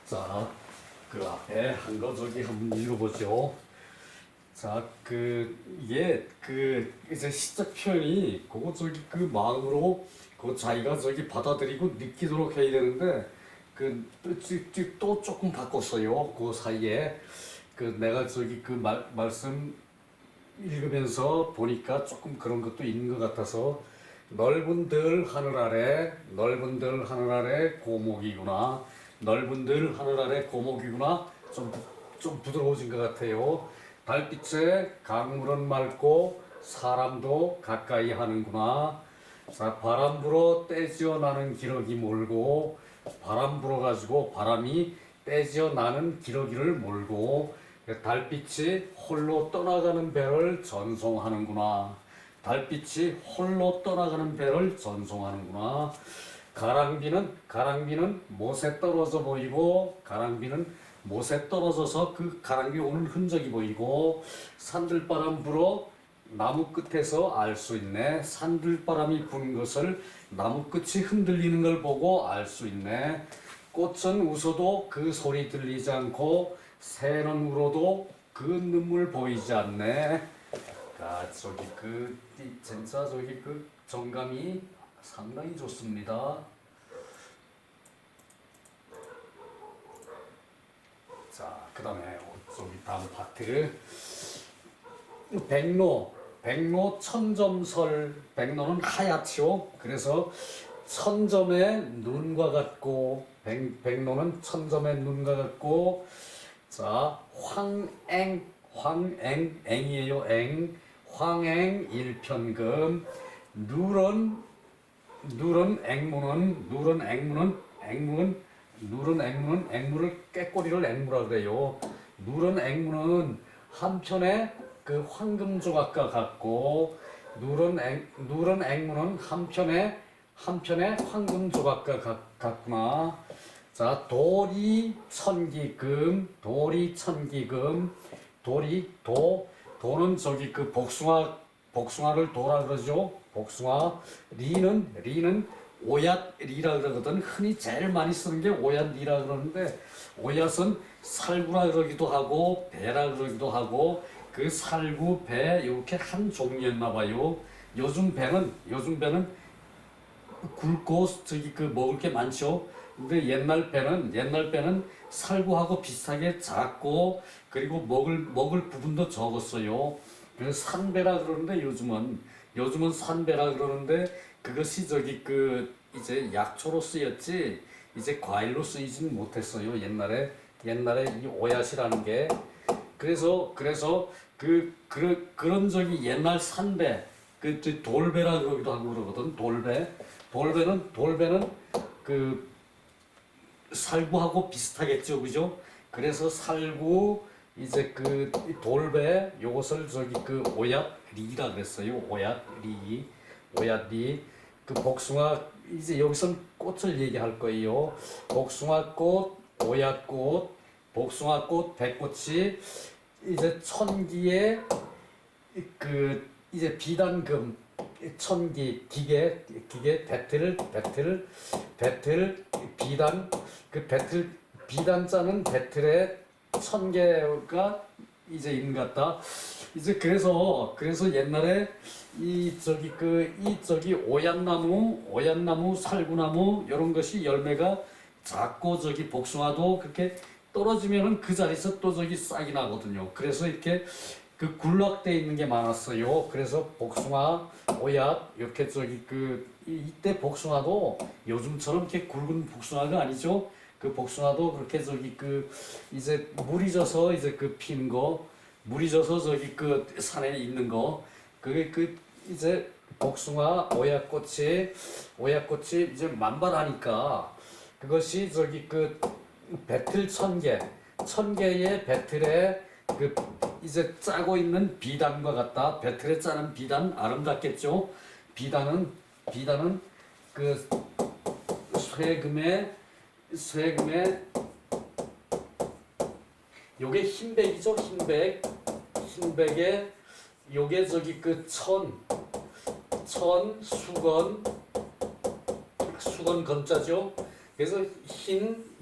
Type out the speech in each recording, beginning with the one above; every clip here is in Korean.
자, 그 앞에 한 거 저기 한번 읽어보죠. 자, 이게 이제 시적 표현이 그거 저기 마음으로 자기가 저기 받아들이고 느끼도록 해야 되는데 또 조금 바꿨어요. 그 사이에 내가 저기 말씀 읽으면서 보니까 조금 그런 것도 있는 것 같아서 넓은 들 하늘 아래 고목이구나. 넓은 들 하늘 아래 고목이구나. 좀 부드러워진 것 같아요. 달빛에 강물은 맑고 사람도 가까이 하는구나. 자, 바람 불어 떼지어 나는 기러기 몰고, 바람 불어가지고 바람이 떼지어 나는 기러기를 몰고 달빛이 홀로 떠나가는 배를 전송하는구나. 달빛이 홀로 떠나가는 배를 전송하는구나. 가랑비는 못에 떨어져 보이고, 가랑비는 못에 떨어져서 그 가랑비 오는 흔적이 보이고, 산들바람 불어 나무 끝에서 알 수 있네. 산들바람이 부는 것을 나무 끝이 흔들리는 걸 보고 알 수 있네. 꽃은 웃어도 그 소리 들리지 않고, 새는 울어도 그 눈물 보이지 않네. 아, 진짜 정감이 상당히 좋습니다. 자, 그 다음에 다음 파트. 백로 천점설. 백로는 하얗죠. 그래서 천점의 눈과 같고, 백로는 천점의 눈과 같고, 자, 앵이에요. 황앵 일편금. 누런 앵무를 꾀꼬리를 앵무라 그래요. 누런 앵무는 한편에 그 황금 조각과 같고, 누런 앵무는 한편에 황금 조각과 같구나. 자, 도는 복숭아를 도라 그러죠. 복숭아. 리는 오얏리라 그러거든. 흔히 제일 많이 쓰는 게 오얏리라 그러는데, 오얏은 살구라 그러기도 하고 배라 그러기도 하고, 그 살구, 배 이렇게 한 종류였나 봐요. 요즘 배는 굵고 먹을 게 많죠. 근데 옛날 배는 살구하고 비슷하게 작고, 그리고 먹을 부분도 적었어요. 그래서 산배라 그러는데, 요즘은 산배라 그러는데, 그것이 이제 약초로 쓰였지 이제 과일로 쓰이지는 못했어요. 옛날에 이 오얏이라는 게. 그래서 그런 옛날 산배, 돌배라 그러기도 하고 그러거든. 돌배는 살구하고 비슷하겠죠, 그죠? 그래서 살구, 이제 돌배, 요것을 오얏리라 그랬어요. 오얏리. 복숭아, 이제 여기선 꽃을 얘기할 거예요. 복숭아꽃, 오얏꽃, 복숭아꽃, 백꽃이 이제 천기에 이제 비단금, 천기, 기계, 배틀, 비단, 비단자는 배틀에 천개가 이제 있는 것 같다. 이제 그래서 옛날에 오얏나무, 살구나무, 이런 것이 열매가 작고, 복숭아도 그렇게 떨어지면은 그 자리에서 또 싹이 나거든요. 그래서 이렇게 군락돼 있는 게 많았어요. 그래서 복숭아, 오얏, 이렇게 이때 복숭아도 요즘처럼 이렇게 굵은 복숭아가 아니죠. 그 복숭아도 그렇게 이제 물이 져서 피는 거, 물이 져서 산에 있는 거, 그게 이제 복숭아, 오얏꽃이 이제 만발하니까, 그것이 배틀 천개의 배틀에 이제 짜고 있는 비단과 같다. 배틀에 짜는 비단 아름답겠죠. 비단은 쇠금에 요게 흰백이죠. 흰백에 요게 수건 건자죠. 그래서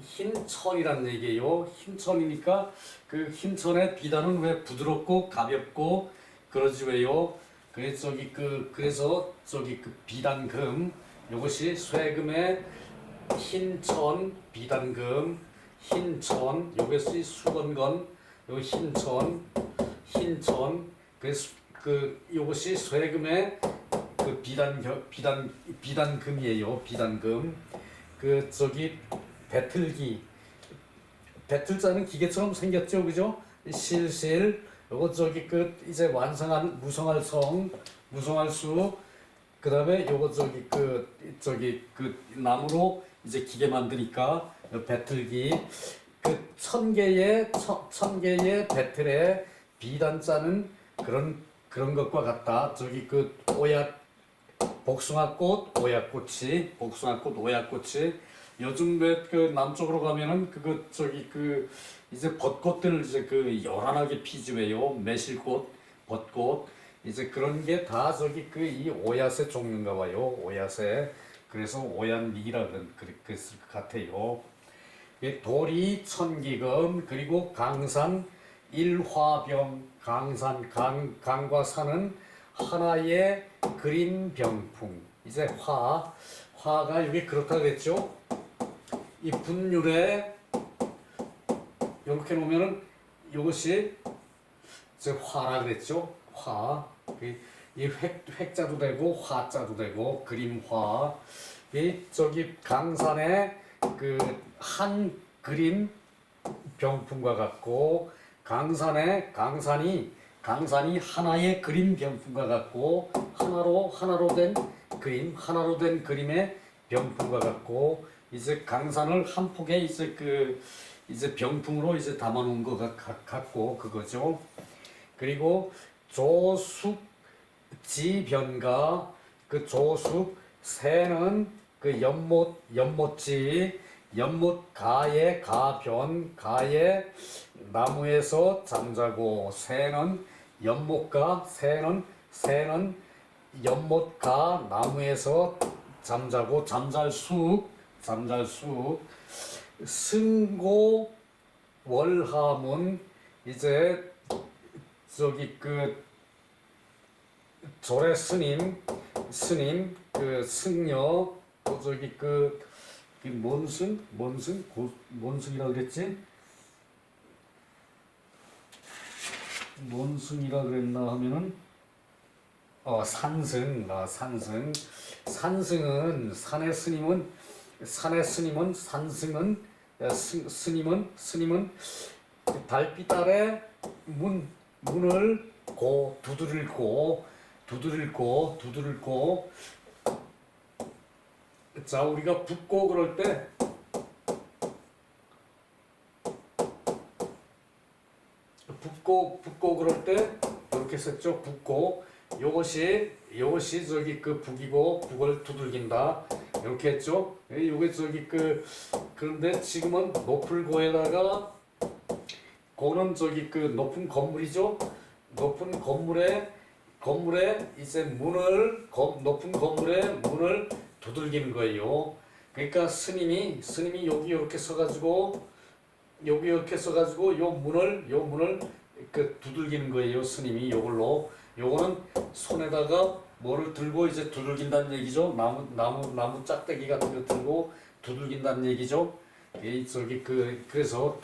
흰천이란 얘기예요. 흰천이니까 그 흰천의 비단은 왜 부드럽고 가볍고 그러지 왜요? 그래서 저기 그 비단금 이것이 쇠금의 흰천 비단금 흰천 요것이 수건건 요 흰천 그래서 그 요것이 쇠금의 그 비단금이에요. 비단금 그 저기 배틀기 배틀자는 기계처럼 생겼죠, 그죠? 실실 요거 저기 그 이제 완성한 무성할 수 그다음에 요거 저기 그 나무로 이제 기계 만드니까 배틀기 그 천 개의 배틀에 비단자는 그런 것과 같다. 저기 그 복숭아꽃 오약꽃이 요즘 왜 그 남쪽으로 가면은 그거 저기 그 이제 벚꽃들 이제 그 요란하게 피지 왜요 매실꽃 벚꽃 이제 그런 게 다 저기 그 이 오야새 종류인가 봐요 오야새 그래서 오얀미라 그랬을 것 같아요. 도리 천기금 그리고 강산 일화병 강과 산은 하나의 그림 병풍 이제 화가 이게 그렇다 그랬죠. 이 분율에 이렇게 놓으면은 이것이 이제 화라 그랬죠. 이 획자도 되고 화자도 되고 그림화 이 저기 강산의 그 한 그림 병풍과 같고 강산이 하나의 그림 병풍과 같고 하나로 된 그림의 병풍과 같고 이제 강산을 한 폭에 이제 병풍으로 이제 담아놓은 것 같고 그거죠. 그리고 조숙지변가 그 조숙 새는 그 연못 가의 나무에서 잠자고 새는 연못가 나무에서 잠자고 잠잘숙 승고 월하문 이제 저기 그 조례 스님 그 승려 또 저기 그 뭔승이라고 그랬지? 뭔승이라 그랬나 하면은 산승은 스님은 달빛 아래 문을 두드릴고 자 우리가 붓고 그럴 때 이렇게 썼죠. 붓고 요것이 저기 그 북이고 북을 두들긴다 이렇게 했죠. 요게 저기 그런데 지금은 높을 고에다가 고는 저기 그 높은 건물이죠. 높은 건물에 이제 높은 건물에 문을 두들기는 거예요. 그러니까 스님이 여기 이렇게 서가지고 요 문을 그 두들기는 거예요. 스님이 요거는 손에다가 뭐를 들고 이제 두들긴다는 얘기죠. 나무 짝대기 같은 거 들고 두들긴다는 얘기죠. 그래서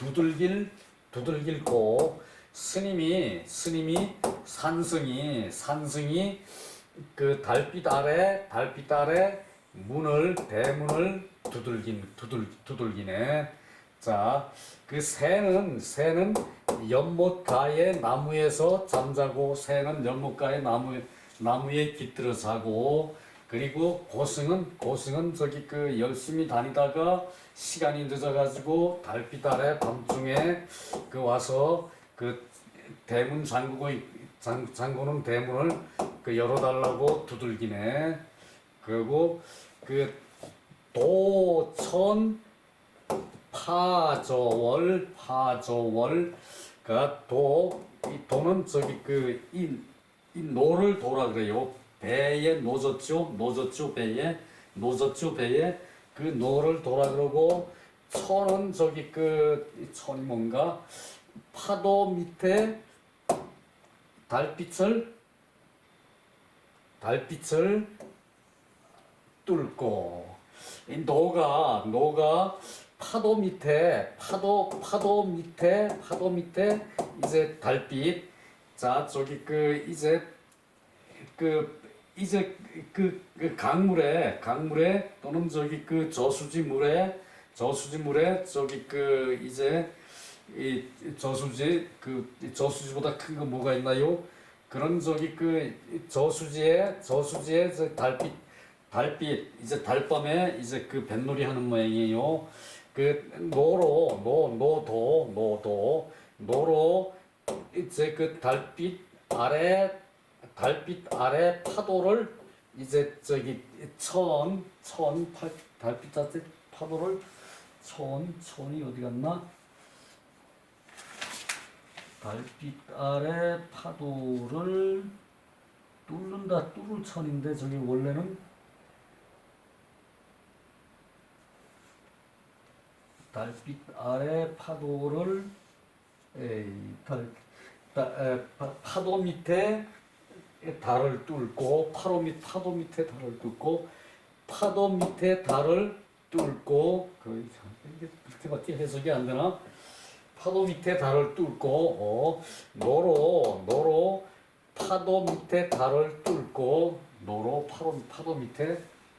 두들길고 스님이 산승이 그 달빛 아래 대문을 두들기네. 자, 그 새는 연못가의 나무에서 잠자고 새는 연못가의 나무에 깃들어 자고 그리고 고승은 저기 그 열심히 다니다가 시간이 늦어가지고 달빛 아래 밤중에 그 와서 그 대문 잠그는 대문을 그 열어달라고 두들기네. 그리고 그 도천 파저월 그러니까 이 도는 저기 이 노를 도라 그래요. 배에 노졌죠 배에 그 노를 도라 그러고 천은 저기 그 천이 뭔가 파도 밑에 달빛을 뚫고 이 노가 파도 밑에 이제 달빛 자 저기 그 이제 그 강물에 또는 저기 그 저수지물에 저기 그 이제 이 저수지보다 큰 거 뭐가 있나요? 그런 저기 그 저수지에 저 달빛 이제 달밤에 이제 그 뱃놀이 하는 모양이에요. 그 노로 이제 그 달빛 아래 파도를 이제 저기 달빛 자체 파도를 천이 어디 갔나? 달빛 아래 파도를 뚫을 천인데 저기 원래는 달빛 아래 파도를 파도 밑에 달을 뚫고 파도 밑에 달을 뚫고 파도 밑에 달을 뚫고 이게 그렇게밖에 해석이 안 되나? 파도 밑에 달을 뚫고 노로 파도 밑에 달을 뚫고 노로 파도 밑에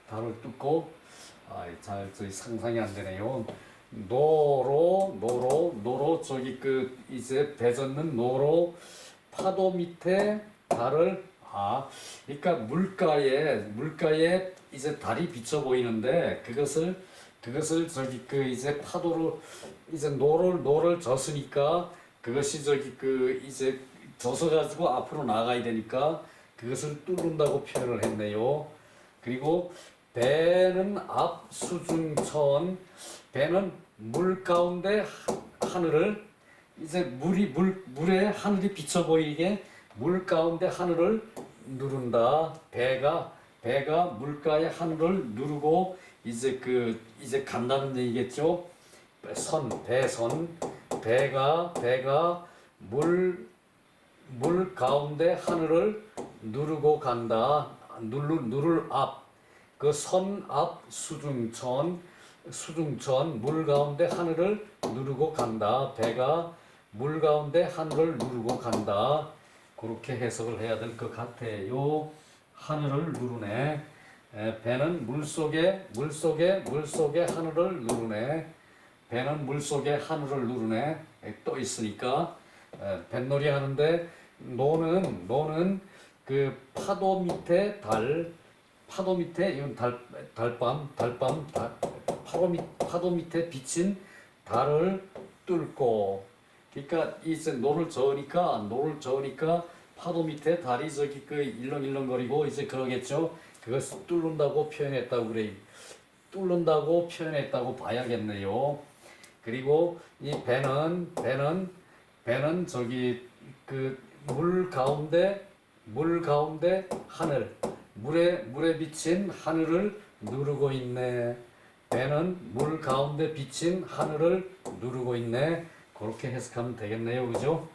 달을 뚫고 잘 상상이 안 되네요. 노로 저기 그 이제 배젓는 노로 파도 밑에 달을 그러니까 물가에 이제 달이 비쳐 보이는데 그것을 저기 그 이제 파도로 이제 노를 젓으니까 그것이 저기 그 이제 져서 가지고 앞으로 나가야 되니까 그것을 뚫는다고 표현을 했네요. 그리고 배는 앞 수중천 배는 물 가운데 하늘을 이제 물에 하늘이 비쳐 보이게 물 가운데 하늘을 누른다. 배가 물가의 하늘을 누르고 이제 간다는 얘기겠죠. 배가 물 가운데 하늘을 누르고 간다. 누를 앞 그 선 앞 수중천 물 가운데 하늘을 누르고 간다. 배가 물 가운데 하늘을 누르고 간다. 그렇게 해석을 해야 될 것 같아요. 하늘을 누르네. 배는 물속에 하늘을 누르네. 배는 물속에 하늘을 누르네. 또 있으니까 뱃놀이 하는데 노는 그 파도 밑에 이건 달밤 파도 밑에 비친 달을 뚫고 그러니까 이제 노를 저으니까 파도 밑에 달이 저기 그 일렁일렁거리고 이제 그러겠죠. 그것을 뚫는다고 표현했다고 봐야겠네요. 그리고 이 배는 저기 그 물 가운데 하늘 물에 비친 하늘을 누르고 있네. 배는 물 가운데 비친 하늘을 누르고 있네. 그렇게 해석하면 되겠네요, 그죠?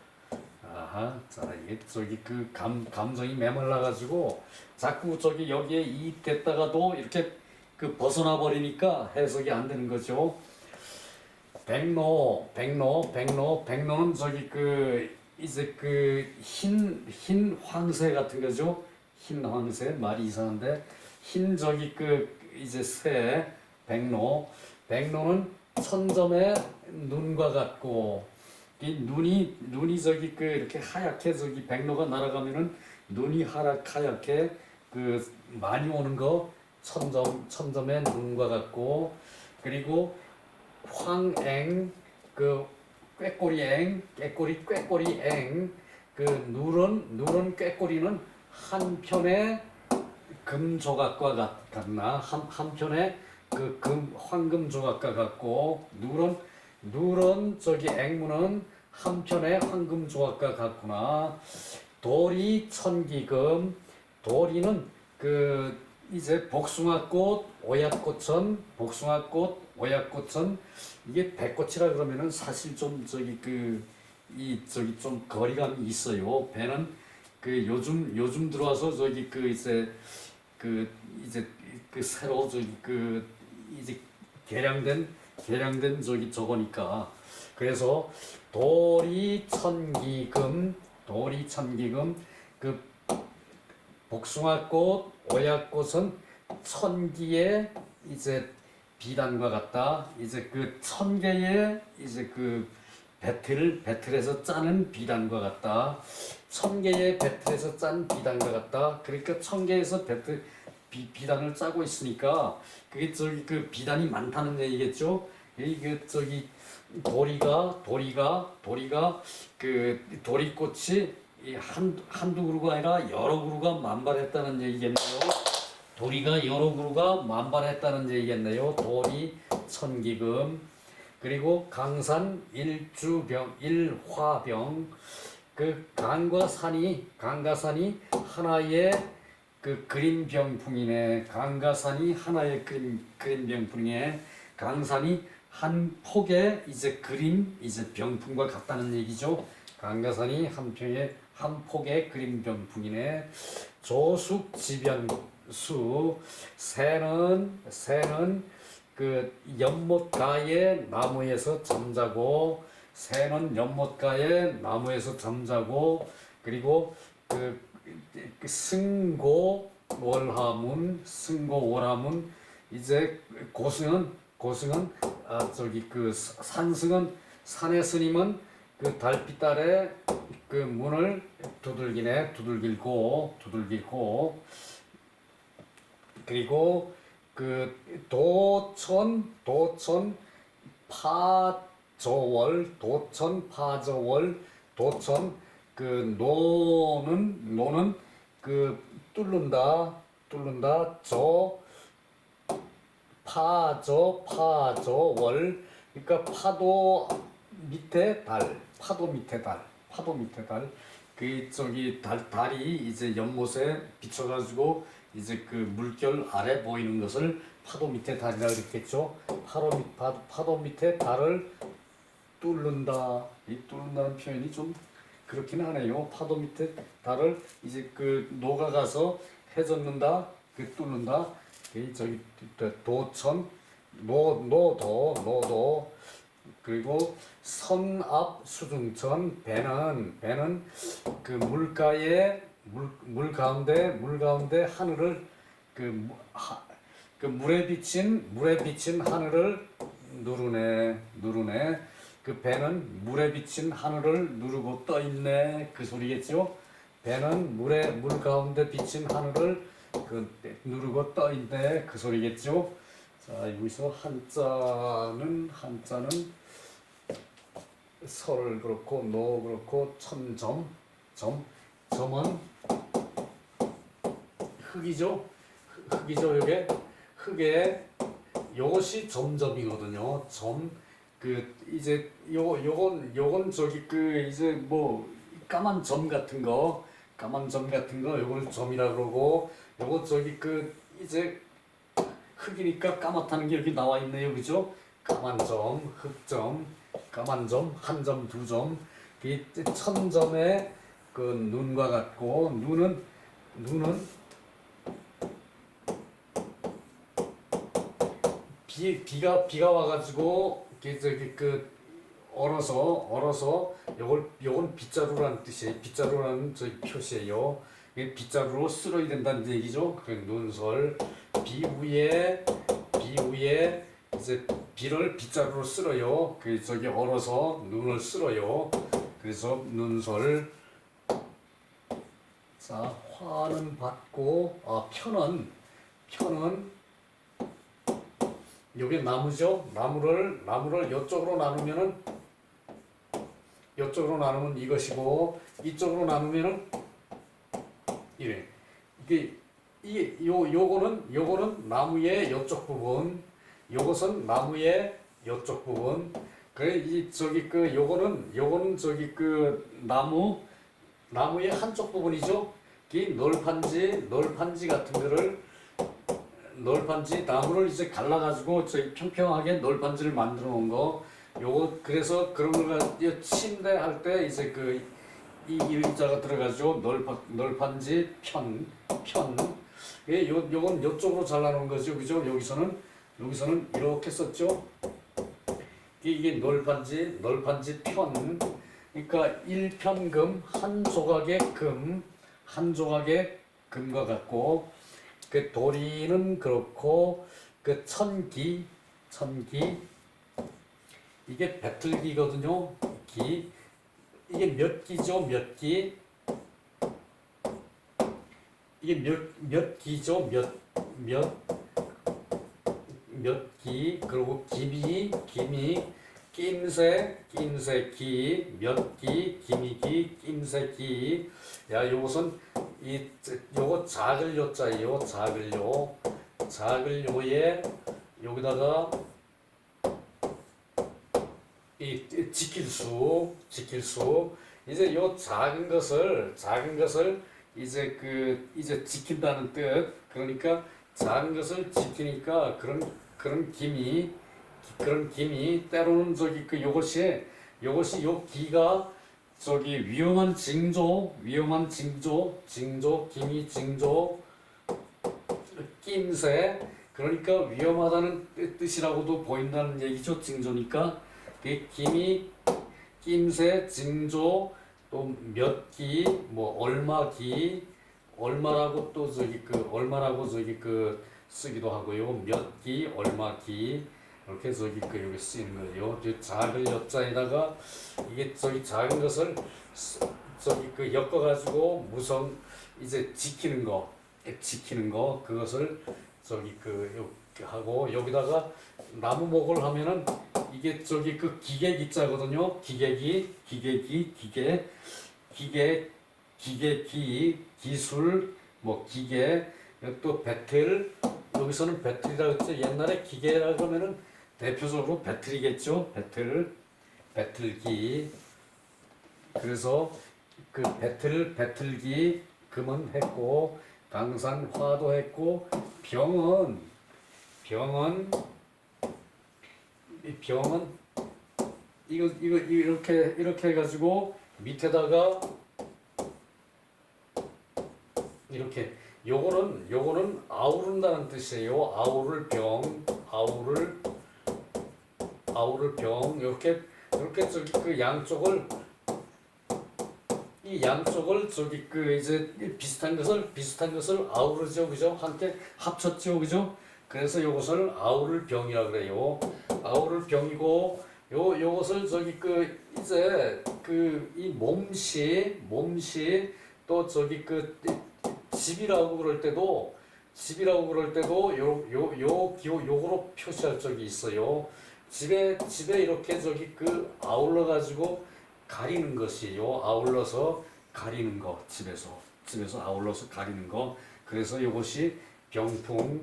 자 이게 저기 그 감정이 메말라 가지고 자꾸 저기 여기에 이입됐다가도 이렇게 그 벗어나 버리니까 해석이 안 되는 거죠. 백로는 저기 그 이제 그 흰 황새 같은 거죠. 흰 황새 말이 이상한데 흰 저기 그 이제 새 백로는 천점의 눈과 같고 이 눈이 저기 그 이렇게 하얗게 저기 백로가 날아가면은 눈이 하얗게 그 많이 오는 거 천점의 눈과 같고 그리고 황앵 그 꾀꼬리앵 꾀꼬리앵 그 누런 꾀꼬리는 한편의 금 조각과 같나 한편의 그 황금 조각과 같고 누런 저기 앵무는 한편의 황금 조각과 같구나. 도리 천기금 도리는 그 이제 복숭아꽃 오약꽃은 복숭아꽃, 오약꽃은 이게 배꽃이라 그러면은 사실 좀 저기 이 저기 좀 거리감이 있어요. 배는 그 요즘 들어와서 저기 이제 그 새로 저기 이제 개량된 저기 저거니까. 그래서 도리천기금 그 복숭아꽃, 오약꽃은 천기의 이제 비단과 같다. 이제 그 천개의 이제 그 배틀에서 짜는 비단과 같다. 천개의 배틀에서 짠 비단과 같다. 그러니까 천개에서 비단을 짜고 있으니까 그게 저기 그 비단이 많다는 얘기겠죠. 이게 저기 도리가 그 도리꽃이 한두 그루가 아니라 여러 그루가 만발했다는 얘기겠네요. 도리가 여러 그루가 만발했다는 얘기겠네요. 도리 천기금. 그리고 강산 일화병 그 강과 산이 하나의 그 그림병풍이네. 강과 산이 하나의 그림병풍이네. 강산이 한 폭의 이제 이제 병풍과 같다는 얘기죠. 강가산이 한 폭의 그림병풍이네. 조숙지변수 새는 그 연못가의 나무에서 잠자고 그리고 승고월하문 이제 고승은 저기 그 산의 스님은 그 달빛 아래 그 문을 두들기고 그리고 그 도천 파저월 그 노는 그 뚫는다 파저월 그러니까 파도 밑에 달 그 저기 달이 이제 연못에 비춰가지고 이제 그 물결 아래 보이는 것을 파도 밑에 달이라 그랬겠죠. 파도 밑에 달을 뚫는다. 이 뚫는다는 표현이 좀 그렇긴 하네요. 파도 밑에 달을 이제 그 녹아가서 해젓는다. 그 뚫는다. 그 저기 도천 노도 그리고 선압 수중천 배는 그 물 가운데 하늘을 그 물에 비친 하늘을 누르네. 그 배는 물에 비친 하늘을 누르고 떠 있네. 그 소리겠죠. 배는 물 가운데 비친 하늘을 그 누르고 떠 있네. 그 소리겠죠. 자, 여기서 한자는 설 그렇고 노 그렇고 점은 흙이죠. 이게 흙에 요것이 점점이거든요. 그 이제 요건 저기 그 이제 뭐 까만 점 같은 거 요걸 점이라 그러고 요거 저기 그 이제 흙이니까 까맣다는 게 여기 나와 있네요. 그죠? 까만 점, 흑점, 까만 점, 한 점, 두 점. 이 천점의 그 눈과 같고 눈은 비가 와가지고 저기 그 얼어서 요건 빗자루라는 뜻이에요. 빗자루라는 저기 표시예요. 빗자루로 쓸어야 된다는 얘기죠. 그 눈설 비 위에 이제 비를 빗자루로 쓸어요. 그 저기 얼어서 눈을 쓸어요. 그래서 눈설. 자, 화는 받고 편은 여기 나무죠. 나무를 이쪽으로 나누면 이것이고 이쪽으로 나누면은 이래. 요거는 나무의 이쪽 부분, 요것은 나무의 이쪽 부분. 그래 이 저기 그 요거는 저기 그 나무의 한쪽 부분이죠. 이 널판지 같은 거를 널판지 나무를 이제 갈라가지고 저희 평평하게 널판지를 만들어 놓은 거. 요거 그래서 그런 걸 침대 할 때 이제 그 이 일자가 들어가지고 널판지 편. 예, 요건 요쪽으로 잘라놓은 거죠, 그죠? 여기서는 이렇게 썼죠. 이게 널판지 편. 그러니까 1편금 한 조각의 금과 같고, 그 도리는 그렇고, 그 천기 이게 배틀기거든요. 기 이게 몇 기죠? 몇 기? 이게 몇 기죠? 몇 기? 그리고 김이 낌새 기, 몇 기, 김이기, 낌새 기. 야, 요것은 요거 작을 요자예요. 작을 요에 여기다가 이 지킬 수 이제 요 작은 것을 이제 지킨다는 뜻. 그러니까 작은 것을 지키니까 그런 김이 때로는 요것이 요 기가 위험한 징조 김이 징조 낌새. 그러니까 위험하다는 뜻이라고도 보인다는 얘기죠. 징조니까. 김이 낌새 징조 또 몇 기 뭐 얼마라고 또 얼마라고 쓰기도 하고요. 몇 기 얼마 기 이렇게 여기 쓰이는 거예요. 작을 여자에다가 이게 작은 것을 엮어가지고 무성 이제 지키는 거 그것을 하고, 여기다가 나무목을 하면은 이게 기계기자거든요. 기술 뭐 기계. 또 배틀, 여기서는 배틀이라고 했죠. 옛날에 기계라 그러면은 대표적으로 배틀이겠죠. 배틀기. 그래서 그 배틀기 금은 했고, 강산 화도 했고, 병은 이거 이렇게 해가지고 밑에다가 이렇게 요거는 아우른다는 뜻이에요. 아우를 병 이렇게 그 양쪽을 이제 비슷한 것을 아우르죠, 그죠? 함께 합쳤죠, 그죠? 그래서 요것을 아우를 병이라 그래요. 아우를 병이고, 요것을 이제 이 몸시 또 집이라고 그럴 때도 요거로 표시할 적이 있어요. 집에 이렇게 아울러 가지고 가리는 것이요. 아울러서 가리는 거. 집에서 아울러서 가리는 거. 그래서 요것이 병풍.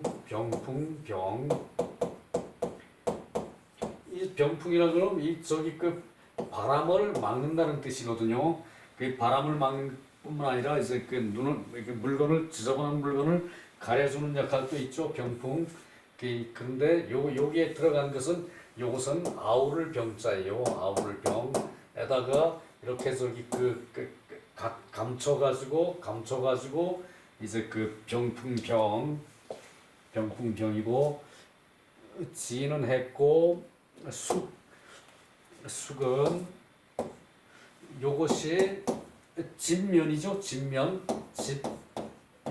이 병풍이라 그러면 바람을 막는다는 뜻이거든요. 그 바람을 막는 뿐만 아니라 이제 물건을 지저분한 물건을 가려주는 역할도 있죠. 병풍. 그런데 여기에 들어간 것은 요것은 아우를 병자예요. 아우를 병에다가 이렇게 감춰가지고 이제 병풍병이고, 지는 했고, 숙은 요것이 진면이죠.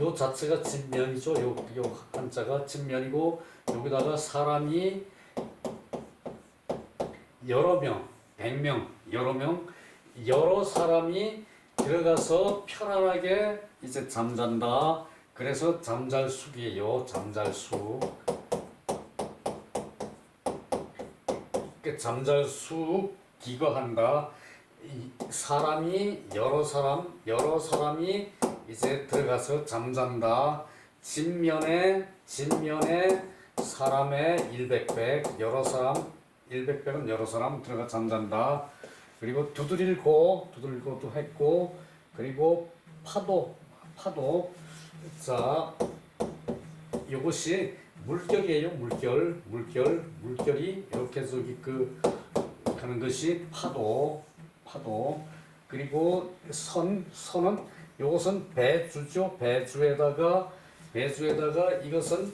요 자체가 진면이죠. 요 한자가 진면이고, 여기다가 사람이 여러 명, 100명, 여러 사람이 들어가서 편안하게 이제 잠잔다. 그래서 잠잘숙이에요. 잠잘숙. 잠잘숙 기거한다. 사람이 여러 사람이 이제 들어가서 잠잔다. 진면에 사람의 100백, 여러 사람 100백은 여러 사람 들어가 잠잔다. 그리고 두드릴고도 했고, 그리고 파도. 자, 이것이 물결이에요. 물결이 이렇게 저기 그 하는 것이 파도. 그리고 선은 요것은 배주죠. 배주에다가 이것은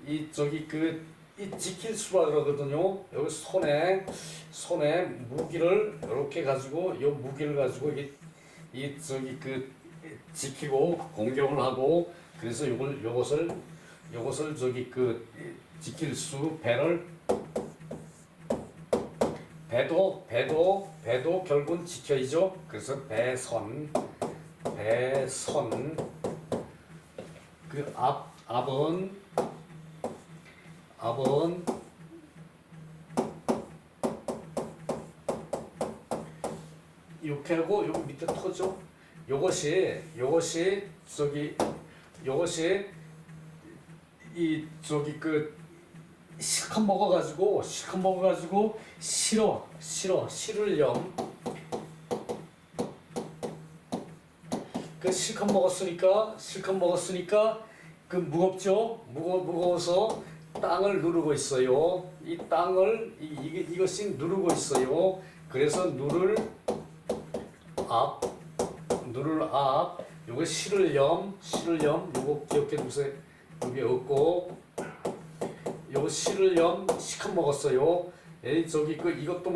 이 저기 그 이 지킬 수라 그러거든요. 여기 손에 무기를 이렇게 가지고 요 무기를 가지고 이 저기 그 지키고 공격을 하고 그래서 요것을 저기 그 지킬 수 배도 결국은 지켜야죠. 그래서 배선 그 앞은 이렇게 하고 여기 밑에 터죠. 요것이 이 저기 그 실컷 먹어가지고 실을 염 그 실컷 먹었으니까 그 무겁죠. 무거워서 땅을 누르고 있어요. 이 땅을 이것이 누르고 있어요. 그래서 누를 앞 요거 실을 염 요거 기억해 두세요. 여기 없고 요거 실을 염 실컷 먹었어요. 저기 그 이것도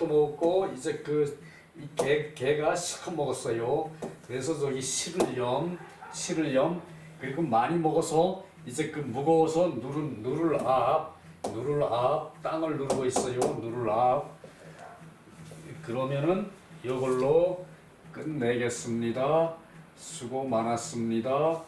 먹었고 이제 그 이 개가 실컷 먹었어요. 그래서 저기 실을 염 그리고 많이 먹어서 이제 그 무거워서 누를 앞 땅을 누르고 있어요. 누를 앞 그러면은 이걸로 끝내겠습니다. 수고 많았습니다.